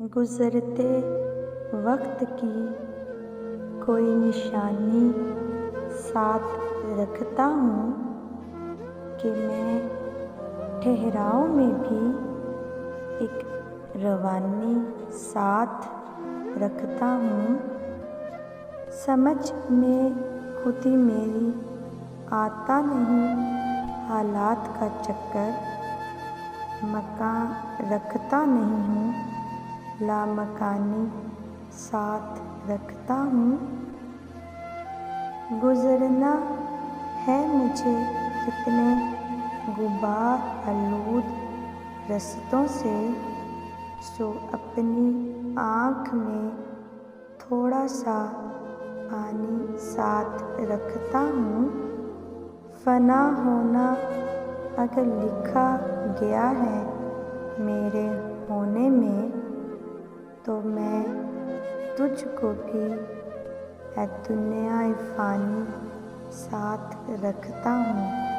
गुज़रते वक्त की कोई निशानी साथ रखता हूँ कि मैं ठहराव में भी एक रवानी साथ रखता हूँ। समझ में खुद ही मेरी आता नहीं हालात का चक्कर, मकान रखता नहीं हूँ लामकानी साथ रखता हूँ। गुज़रना है मुझे कितने गुबार आलूद रस्तों से, सो अपनी आँख में थोड़ा सा पानी साथ रखता हूँ। फ़ना होना अगर लिखा गया है मेरे होने में, तो मैं तुझको भी ए दुनिया फ़ानी साथ रखता हूँ।